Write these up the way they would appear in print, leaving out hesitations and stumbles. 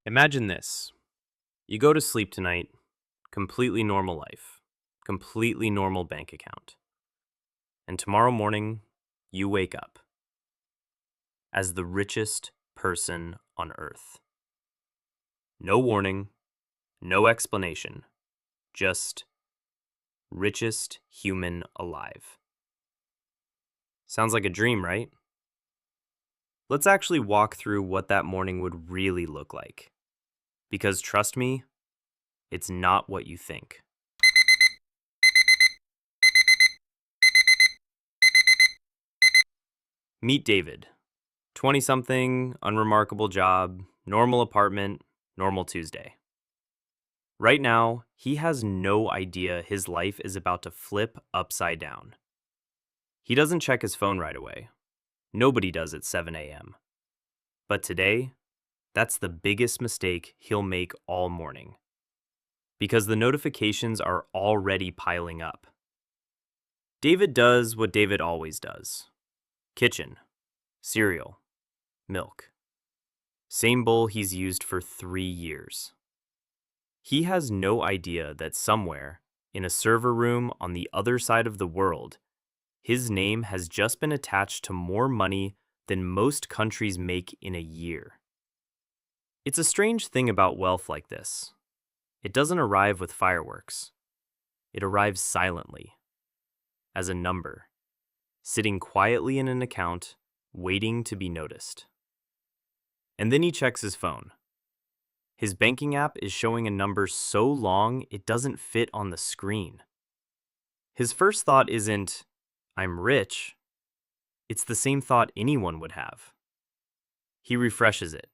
Imagine this. You go to sleep tonight, completely normal life, completely normal bank account. And tomorrow morning, you wake up as the richest person on earth. No warning, no explanation, just richest human alive. Sounds like a dream, right? Let's actually walk through what that morning would really look like. Because trust me, it's not what you think. Meet David. 20-something, unremarkable job, normal apartment, normal Tuesday. Right now, he has no idea his life is about to flip upside down. He doesn't check his phone right away. Nobody does at 7 a.m. But today, that's the biggest mistake he'll make all morning. Because the notifications are already piling up. David does what David always does. Kitchen, cereal, milk. Same bowl he's used for 3 years. He has no idea that somewhere, in a server room on the other side of the world, his name has just been attached to more money than most countries make in a year. It's a strange thing about wealth like this. It doesn't arrive with fireworks. It arrives silently, as a number, sitting quietly in an account, waiting to be noticed. And then he checks his phone. His banking app is showing a number so long it doesn't fit on the screen. His first thought isn't, "I'm rich." It's the same thought anyone would have. He refreshes it,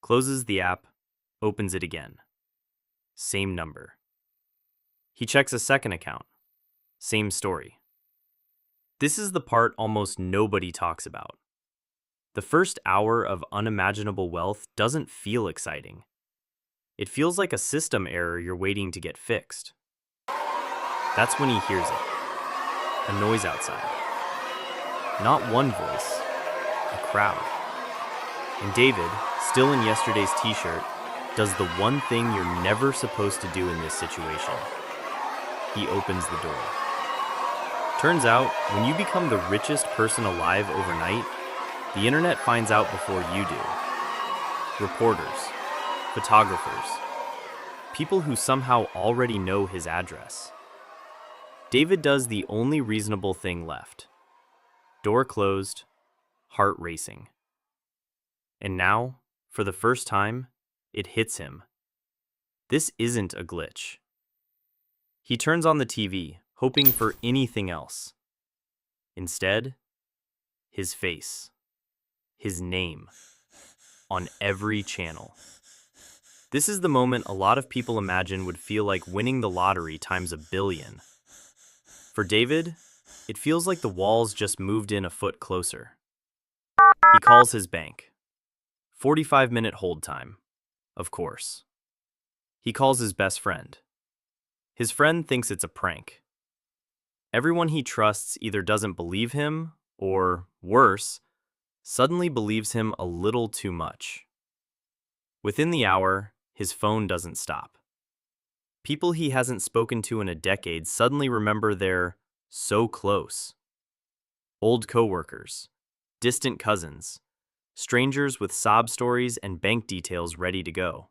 closes the app, opens it again. Same number. He checks a second account. Same story. This is the part almost nobody talks about. The first hour of unimaginable wealth doesn't feel exciting. It feels like a system error you're waiting to get fixed. That's when he hears it. A noise outside. Not one voice, a crowd. And David, still in yesterday's t-shirt, does the one thing you're never supposed to do in this situation. He opens the door. Turns out, when you become the richest person alive overnight, the internet finds out before you do. Reporters, photographers, people who somehow already know his address. David does the only reasonable thing left. Door closed, heart racing. And now, for the first time, it hits him. This isn't a glitch. He turns on the TV, hoping for anything else. Instead, his face, his name, on every channel. This is the moment a lot of people imagine would feel like winning the lottery times 1,000,000,000. For David, it feels like the walls just moved in a foot closer. He calls his bank. 45-minute hold time, of course. He calls his best friend. His friend thinks it's a prank. Everyone he trusts either doesn't believe him, or, worse, suddenly believes him a little too much. Within the hour, his phone doesn't stop. People he hasn't spoken to in a decade suddenly remember they're so close. Old coworkers, distant cousins, strangers with sob stories and bank details ready to go.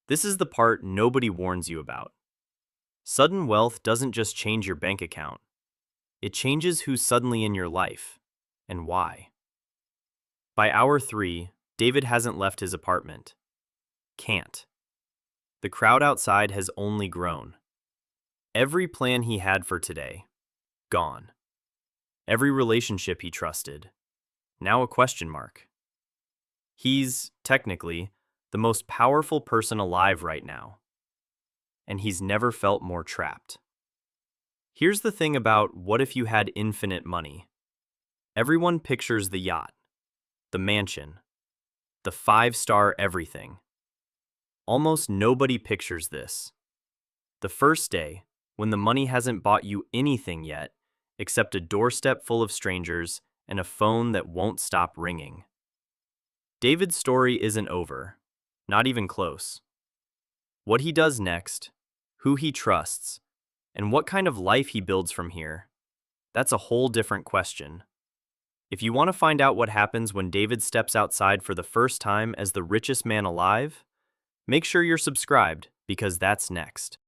This is the part nobody warns you about. Sudden wealth doesn't just change your bank account. It changes who's suddenly in your life, and why. By hour 3, David hasn't left his apartment. Can't. The crowd outside has only grown. Every plan he had for today, gone. Every relationship he trusted, now a question mark. He's, technically, the most powerful person alive right now. And he's never felt more trapped. Here's the thing about what if you had infinite money. Everyone pictures the yacht, the mansion, the 5-star everything. Almost nobody pictures this. The first day, when the money hasn't bought you anything yet, except a doorstep full of strangers and a phone that won't stop ringing. David's story isn't over, Not even close. What he does next, who he trusts, and what kind of life he builds from here, that's a whole different question. If you want to find out what happens when David steps outside for the first time as the richest man alive, make sure you're subscribed because that's next.